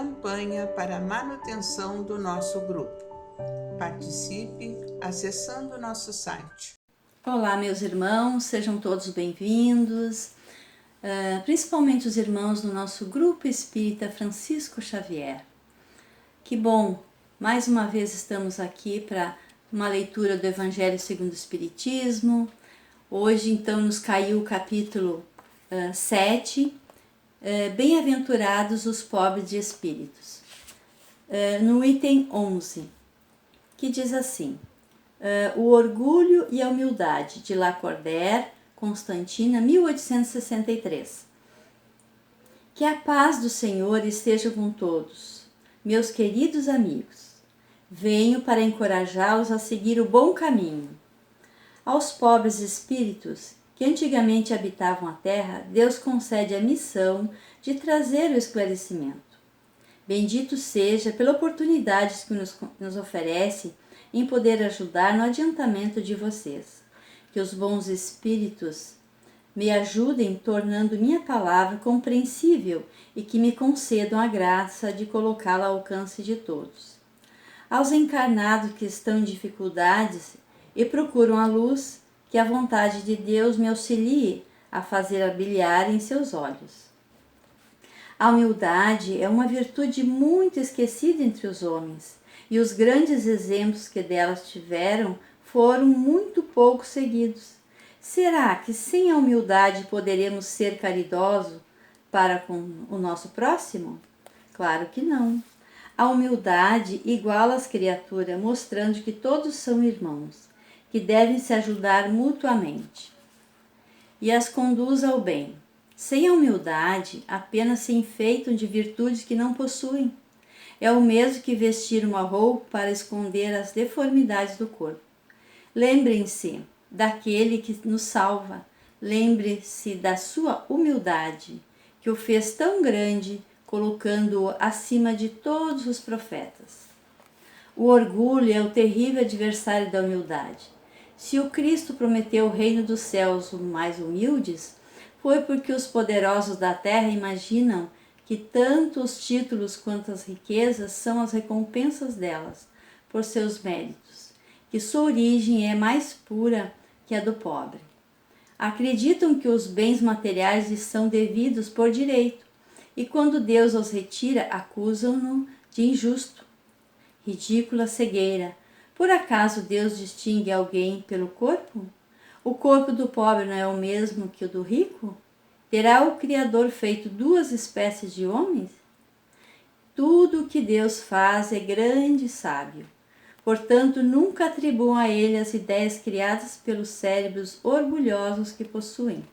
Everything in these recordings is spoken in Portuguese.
campanha para a manutenção do nosso grupo. Participe acessando o nosso site. Olá, meus irmãos, sejam todos bem-vindos, principalmente os irmãos do nosso Grupo Espírita Francisco Xavier. Que bom, mais uma vez estamos aqui para uma leitura do Evangelho segundo o Espiritismo. Hoje, então, nos caiu o capítulo 7, Bem-aventurados os pobres de espíritos, no item 11, que diz assim: O orgulho e a humildade, de Lacordaire, Constantina, 1863. Que a paz do Senhor esteja com todos, meus queridos amigos. Venho para encorajá-los a seguir o bom caminho. Aos pobres espíritos que antigamente habitavam a terra, Deus concede a missão de trazer o esclarecimento. Bendito seja pela oportunidade que nos oferece em poder ajudar no adiantamento de vocês. Que os bons espíritos me ajudem tornando minha palavra compreensível e que me concedam a graça de colocá-la ao alcance de todos. Aos encarnados que estão em dificuldades e procuram a luz, que a vontade de Deus me auxilie a fazer brilhar em seus olhos. A humildade é uma virtude muito esquecida entre os homens, e os grandes exemplos que delas tiveram foram muito pouco seguidos. Será que sem a humildade poderemos ser caridosos para com o nosso próximo? Claro que não. A humildade iguala as criaturas, mostrando que todos são irmãos, que devem se ajudar mutuamente, e as conduz ao bem. Sem a humildade, apenas se enfeitam de virtudes que não possuem. É o mesmo que vestir uma roupa para esconder as deformidades do corpo. Lembrem-se daquele que nos salva. Lembre-se da sua humildade, que o fez tão grande, colocando-o acima de todos os profetas. O orgulho é o terrível adversário da humildade. Se o Cristo prometeu o reino dos céus aos mais humildes, foi porque os poderosos da terra imaginam que tanto os títulos quanto as riquezas são as recompensas delas, por seus méritos, que sua origem é mais pura que a do pobre. Acreditam que os bens materiais lhes são devidos por direito, e quando Deus os retira, acusam-no de injusto. Ridícula cegueira! Por acaso Deus distingue alguém pelo corpo? O corpo do pobre não é o mesmo que o do rico? Terá o Criador feito duas espécies de homens? Tudo o que Deus faz é grande e sábio. Portanto, nunca atribuam a Ele as ideias criadas pelos cérebros orgulhosos que possuem.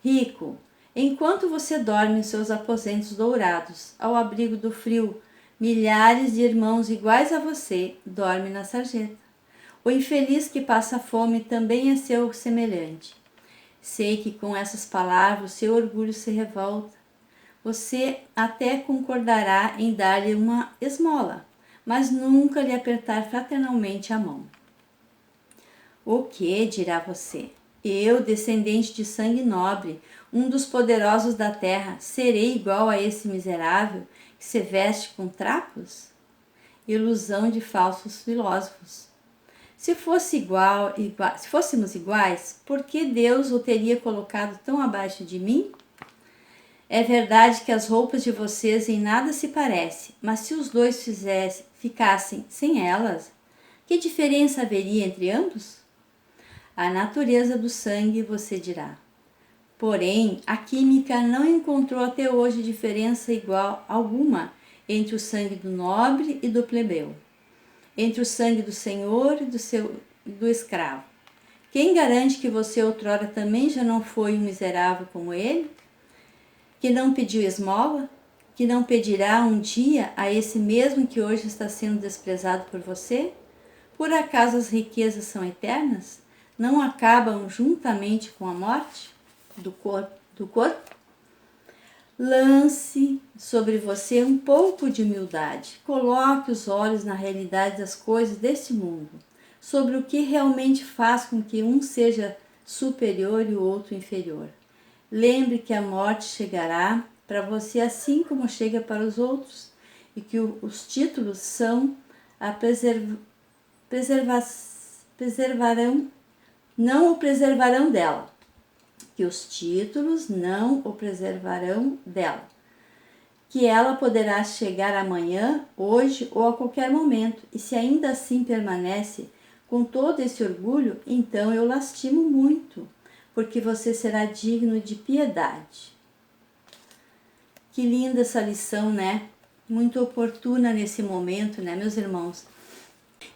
Rico, enquanto você dorme em seus aposentos dourados, ao abrigo do frio, milhares de irmãos iguais a você dormem na sarjeta. O infeliz que passa fome também é seu semelhante. Sei que com essas palavras seu orgulho se revolta. Você até concordará em dar-lhe uma esmola, mas nunca lhe apertar fraternalmente a mão. O que, dirá você? Eu, descendente de sangue nobre, um dos poderosos da terra, serei igual a esse miserável que se veste com trapos? Ilusão de falsos filósofos. Se fôssemos iguais, por que Deus o teria colocado tão abaixo de mim? É verdade que as roupas de vocês em nada se parecem, mas se os dois ficassem sem elas, que diferença haveria entre ambos? A natureza do sangue, você dirá. Porém, a química não encontrou até hoje diferença igual alguma entre o sangue do nobre e do plebeu, entre o sangue do senhor e do escravo. Quem garante que você outrora também já não foi um miserável como ele? Que não pediu esmola? Que não pedirá um dia a esse mesmo que hoje está sendo desprezado por você? Por acaso as riquezas são eternas? Não acabam juntamente com a morte do corpo? Lance sobre você um pouco de humildade. Coloque os olhos na realidade das coisas deste mundo, sobre o que realmente faz com que um seja superior e o outro inferior. Lembre que a morte chegará para você, assim como chega para os outros, e que os títulos são a preservarão, não o preservarão dela, que os títulos não o preservarão dela, que ela poderá chegar amanhã, hoje ou a qualquer momento, e se ainda assim permanece com todo esse orgulho, então eu lastimo muito, porque você será digno de piedade. Que linda essa lição, né? Muito oportuna nesse momento, né, meus irmãos?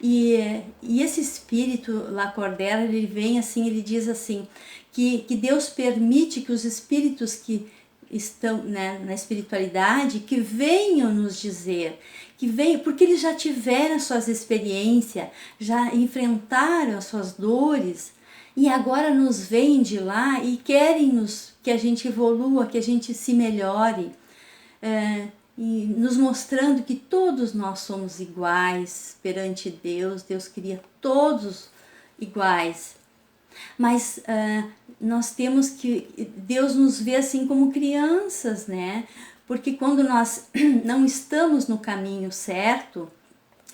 E esse espírito Lacordaire, ele vem assim, ele diz assim, que Deus permite que os espíritos que estão, né, na espiritualidade, que venham nos dizer, que venham, porque eles já tiveram as suas experiências, já enfrentaram as suas dores, e agora nos veem de lá e querem que a gente evolua, que a gente se melhore, e nos mostrando que todos nós somos iguais perante Deus. Deus queria todos iguais, mas nós temos que, Deus nos vê assim como crianças, né? Porque quando nós não estamos no caminho certo,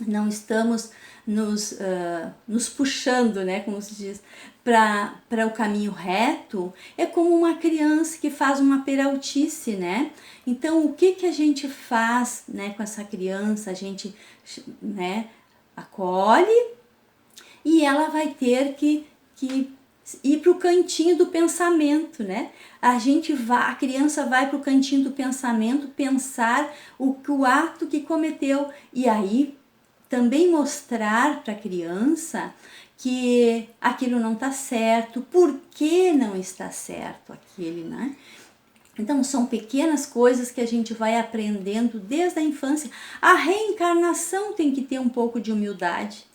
não estamos nos puxando, né, como se diz, para o caminho reto, é como uma criança que faz uma peraltice, né? Então, o que a gente faz, né, com essa criança? A gente, né, acolhe, e ela vai ter que ir para o cantinho do pensamento, né? A criança vai para o cantinho do pensamento pensar o ato que cometeu, e aí também mostrar para a criança que aquilo não está certo, por que não está certo aquele, né? Então, são pequenas coisas que a gente vai aprendendo desde a infância. A reencarnação tem que ter um pouco de humildade,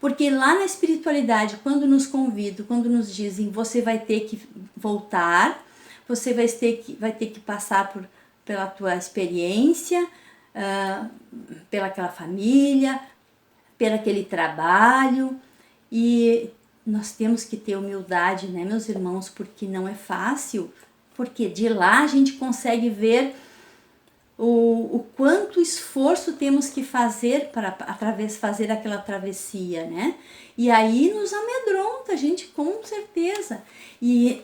porque lá na espiritualidade, quando nos convidam, quando nos dizem, você vai ter que voltar, você vai ter que passar pela tua experiência, pela aquela família, pelo aquele trabalho, e nós temos que ter humildade, né, meus irmãos, porque não é fácil, porque de lá a gente consegue ver o quanto esforço temos que fazer para fazer aquela travessia, né? E aí nos amedronta, a gente, com certeza. E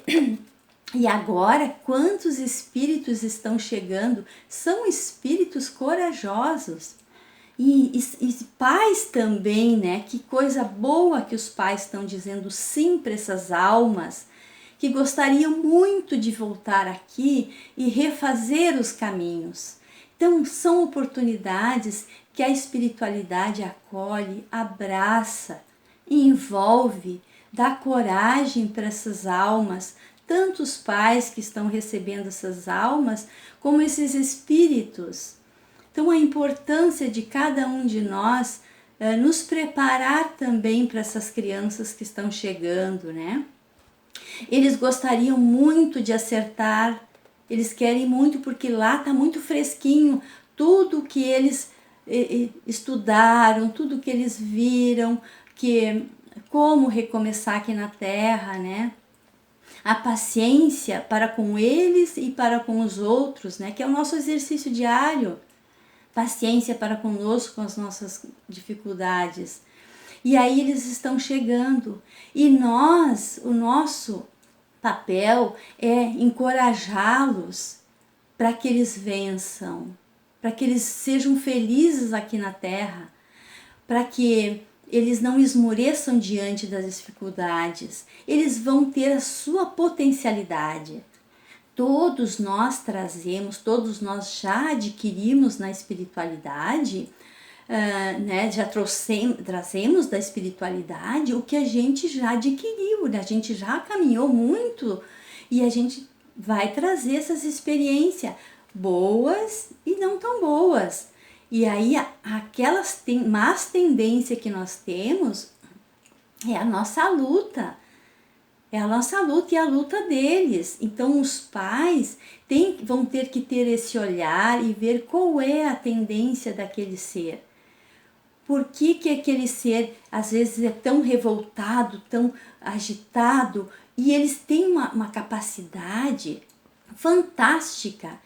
agora, quantos espíritos estão chegando? São espíritos corajosos. E pais também, né? Que coisa boa que os pais estão dizendo sim para essas almas que gostariam muito de voltar aqui e refazer os caminhos. Então, são oportunidades que a espiritualidade acolhe, abraça, envolve, dá coragem para essas almas, tanto os pais que estão recebendo essas almas, como esses espíritos. Então, a importância de cada um de nós nos preparar também para essas crianças que estão chegando, né? Eles gostariam muito de acertar, eles querem muito, porque lá está muito fresquinho tudo que eles estudaram, tudo que eles viram, como recomeçar aqui na Terra, né? A paciência para com eles e para com os outros, né? Que é o nosso exercício diário. Paciência para conosco, com as nossas dificuldades. E aí eles estão chegando. E nós, o nosso papel é encorajá-los para que eles vençam, para que eles sejam felizes aqui na Terra, para que eles não esmoreçam diante das dificuldades. Eles vão ter a sua potencialidade. Todos nós trazemos, todos nós já adquirimos na espiritualidade, né, já trazemos da espiritualidade o que a gente já adquiriu, né? A gente já caminhou muito e a gente vai trazer essas experiências boas e não tão boas. E aí aquelas más tendências que nós temos é a nossa luta. É a nossa luta e a luta deles. Então os pais vão ter que ter esse olhar e ver qual é a tendência daquele ser. Por que aquele ser às vezes é tão revoltado, tão agitado, e eles têm uma capacidade fantástica.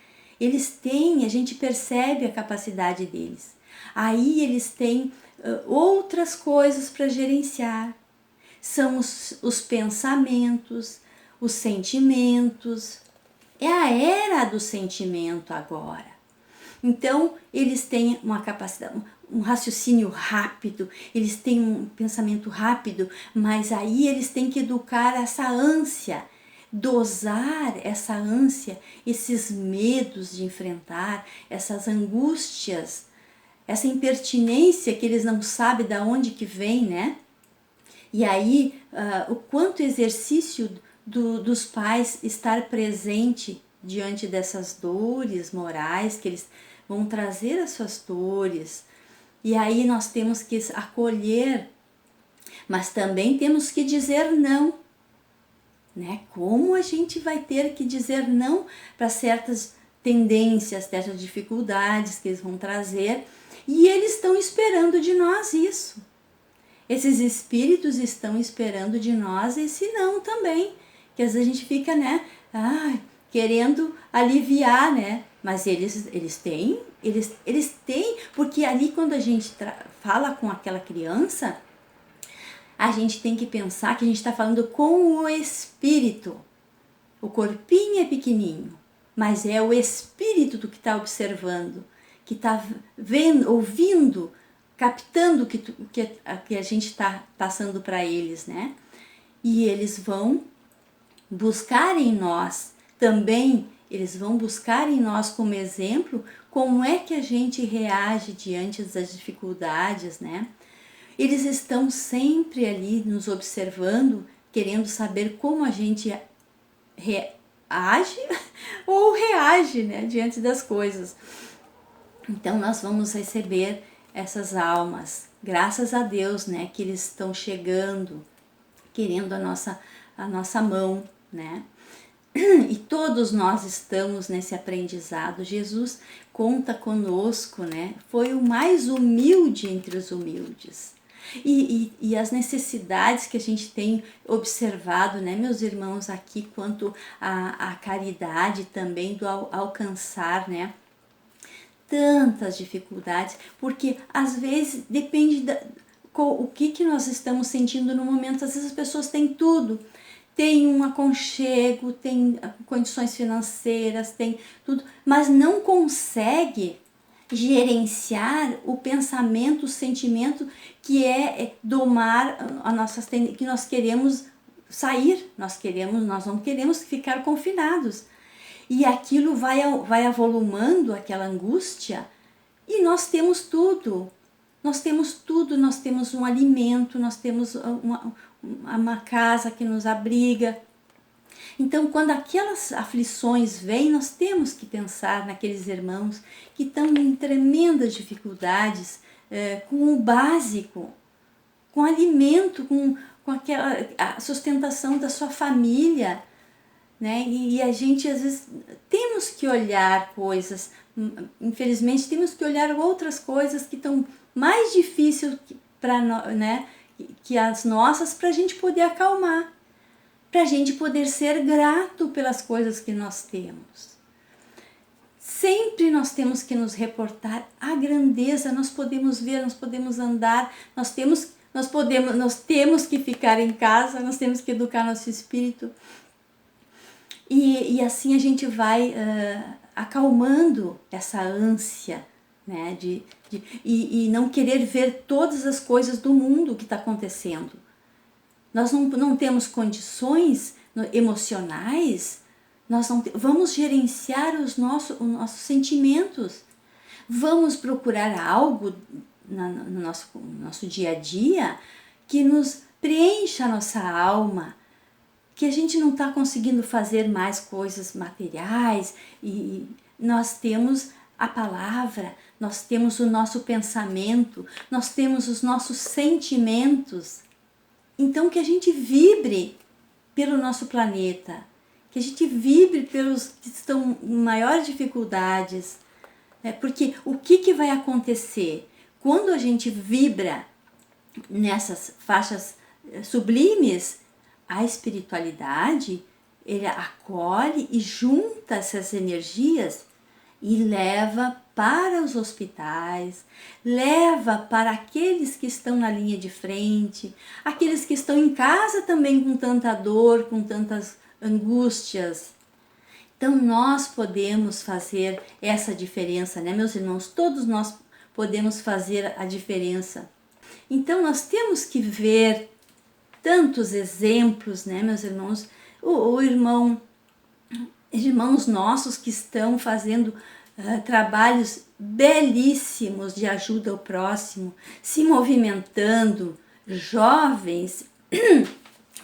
eles têm, a gente percebe a capacidade deles. Aí eles têm outras coisas para gerenciar. São os pensamentos, os sentimentos. É a era do sentimento agora. Então, eles têm uma capacidade, um raciocínio rápido, eles têm um pensamento rápido, mas aí eles têm que educar essa ânsia, dosar essa ânsia, esses medos de enfrentar, essas angústias, essa impertinência que eles não sabem de onde que vem, né? E aí, o quanto exercício dos pais estar presente diante dessas dores morais, que eles vão trazer as suas dores. E aí nós temos que acolher, mas também temos que dizer não. Né? Como a gente vai ter que dizer não para certas tendências, certas dificuldades que eles vão trazer, e eles estão esperando de nós isso. Esses espíritos estão esperando de nós esse não também, que às vezes a gente fica, né, querendo aliviar, né, mas eles têm, porque ali quando a gente fala com aquela criança, a gente tem que pensar que a gente está falando com o espírito. O corpinho é pequenininho, mas é o espírito que está observando, que está vendo, ouvindo, captando o que a gente está passando para eles, né? E eles vão buscar em nós também, eles vão buscar em nós como exemplo como é que a gente reage diante das dificuldades, né? Eles estão sempre ali nos observando, querendo saber como a gente age ou reage, né, diante das coisas. Então nós vamos receber essas almas, graças a Deus, né, que eles estão chegando, querendo a nossa mão, né? E todos nós estamos nesse aprendizado. Jesus conta conosco, né? Foi o mais humilde entre os humildes. E as necessidades que a gente tem observado, né, meus irmãos, aqui quanto à caridade também, do alcançar, né? Tantas dificuldades, porque às vezes depende o que nós estamos sentindo no momento. Às vezes as pessoas têm tudo, tem um aconchego, tem condições financeiras, tem tudo, mas não consegue gerenciar o pensamento, o sentimento que é domar a nossas tendências, que nós queremos sair, nós não queremos ficar confinados. E aquilo vai avolumando aquela angústia, e nós temos tudo. Nós temos um alimento, nós temos uma casa que nos abriga. Então, quando aquelas aflições vêm, nós temos que pensar naqueles irmãos que estão em tremendas dificuldades, com o básico, com alimento, com a sustentação da sua família, né? E a gente às vezes temos que olhar coisas, infelizmente temos que olhar outras coisas que estão mais difíceis para nós, né? Que as nossas, para a gente poder acalmar, para a gente poder ser grato pelas coisas que nós temos. Sempre nós temos que nos reportar à grandeza. Nós podemos ver, nós podemos andar, nós temos que ficar em casa, nós temos que educar nosso espírito. E assim a gente vai acalmando essa ânsia, né, e não querer ver todas as coisas do mundo que está acontecendo. Nós não temos condições emocionais, vamos gerenciar os nossos sentimentos, vamos procurar algo no nosso dia a dia que nos preencha a nossa alma, que a gente não está conseguindo fazer mais coisas materiais, e nós temos a palavra, nós temos o nosso pensamento, nós temos os nossos sentimentos. Então que a gente vibre pelo nosso planeta, que a gente vibre pelos que estão em maiores dificuldades, né? Porque o que vai acontecer quando a gente vibra nessas faixas sublimes? A espiritualidade, ele acolhe e junta essas energias e leva para os hospitais, leva para aqueles que estão na linha de frente, aqueles que estão em casa também com tanta dor, com tantas angústias. Então nós podemos fazer essa diferença, né, meus irmãos? Todos nós podemos fazer a diferença. Então nós temos que ver tantos exemplos, né, meus irmãos? Irmãos nossos que estão fazendo trabalhos belíssimos de ajuda ao próximo, se movimentando, jovens,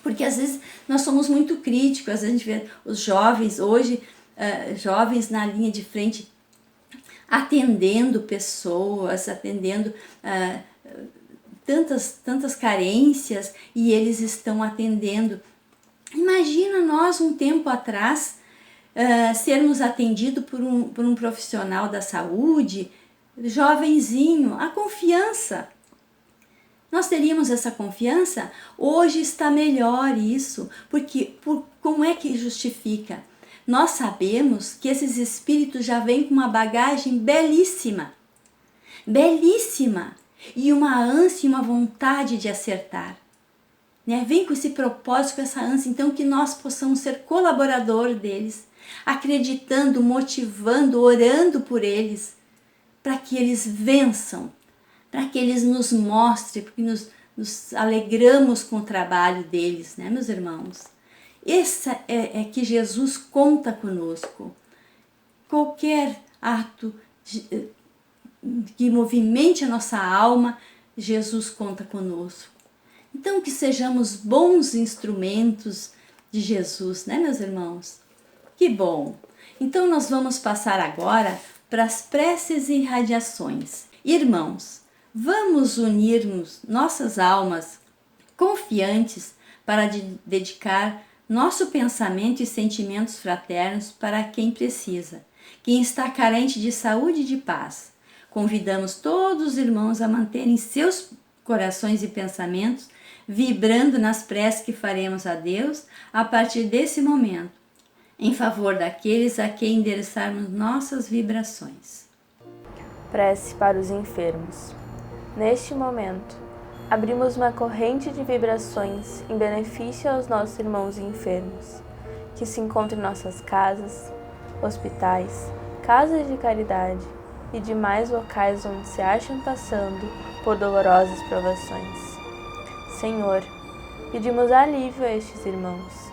porque às vezes nós somos muito críticos, às vezes a gente vê os jovens hoje, jovens na linha de frente, atendendo pessoas, atendendo tantas carências, e eles estão atendendo. Imagina nós um tempo atrás sermos atendidos por um profissional da saúde, jovenzinho, a confiança. Nós teríamos essa confiança? Hoje está melhor isso, porque como é que justifica? Nós sabemos que esses espíritos já vêm com uma bagagem belíssima, belíssima, e uma ânsia e uma vontade de acertar. Né? Vem com esse propósito, com essa ânsia, então que nós possamos ser colaborador deles, acreditando, motivando, orando por eles, para que eles vençam, para que eles nos mostrem, porque nos alegramos com o trabalho deles, né, meus irmãos? Essa é que Jesus conta conosco. Qualquer ato que movimente a nossa alma, Jesus conta conosco. Então que sejamos bons instrumentos de Jesus, né, meus irmãos? Que bom! Então nós vamos passar agora para as preces e irradiações. Irmãos, vamos unirmos nossas almas confiantes para dedicar nosso pensamento e sentimentos fraternos para quem precisa, quem está carente de saúde e de paz. Convidamos todos os irmãos a manterem seus corações e pensamentos vibrando nas preces que faremos a Deus a partir desse momento, em favor daqueles a quem endereçarmos nossas vibrações. Prece para os enfermos. Neste momento, abrimos uma corrente de vibrações em benefício aos nossos irmãos enfermos, que se encontram em nossas casas, hospitais, casas de caridade e demais locais onde se acham passando por dolorosas provações. Senhor, pedimos alívio a estes irmãos,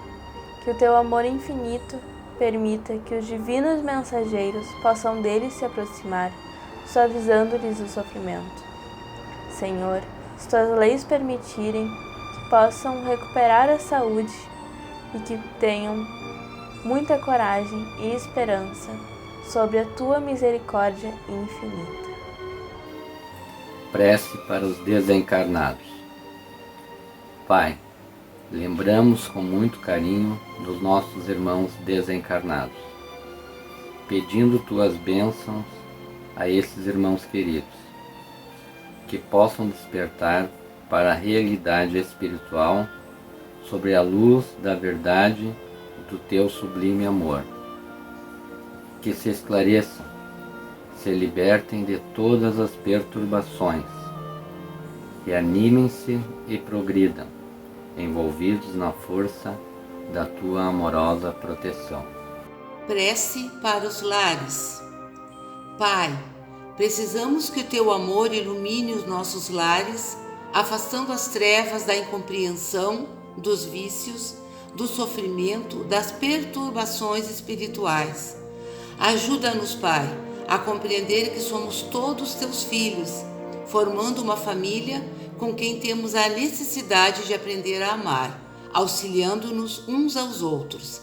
que o Teu amor infinito permita que os divinos mensageiros possam deles se aproximar, suavizando-lhes o sofrimento. Senhor, se Tuas leis permitirem, que possam recuperar a saúde e que tenham muita coragem e esperança sobre a Tua misericórdia infinita. Prece para os desencarnados. Pai, lembramos com muito carinho dos nossos irmãos desencarnados, pedindo Tuas bênçãos a esses irmãos queridos, que possam despertar para a realidade espiritual sobre a luz da verdade e do Teu sublime amor. Que se esclareçam, se libertem de todas as perturbações, e animem-se e progridam, envolvidos na força da Tua amorosa proteção. Prece para os lares. Pai, precisamos que o Teu amor ilumine os nossos lares, afastando as trevas da incompreensão, dos vícios, do sofrimento, das perturbações espirituais. Ajuda-nos, Pai, a compreender que somos todos Teus filhos, formando uma família com quem temos a necessidade de aprender a amar, auxiliando-nos uns aos outros.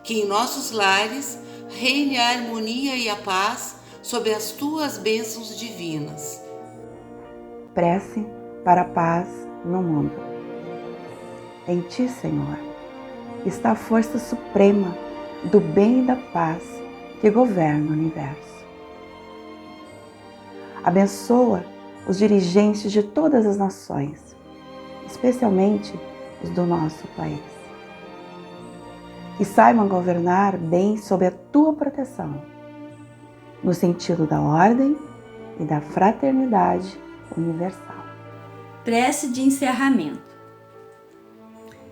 Que em nossos lares reine a harmonia e a paz sob as Tuas bênçãos divinas. Prece para a paz no mundo. Em Ti, Senhor, está a força suprema do bem e da paz que governa o universo. Abençoa os dirigentes de todas as nações, especialmente os do nosso país. Que saibam governar bem sob a Tua proteção no sentido da ordem e da fraternidade universal. Prece de encerramento.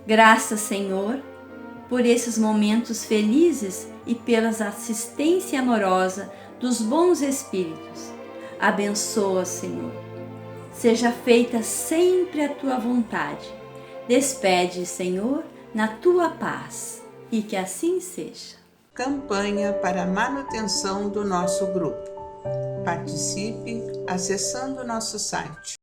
Graças, Senhor, por esses momentos felizes e pela assistência amorosa dos bons espíritos. Abençoa, Senhor. Seja feita sempre a tua vontade. Despede, Senhor, na tua paz. E que assim seja. Campanha para a manutenção do nosso grupo. Participe acessando nosso site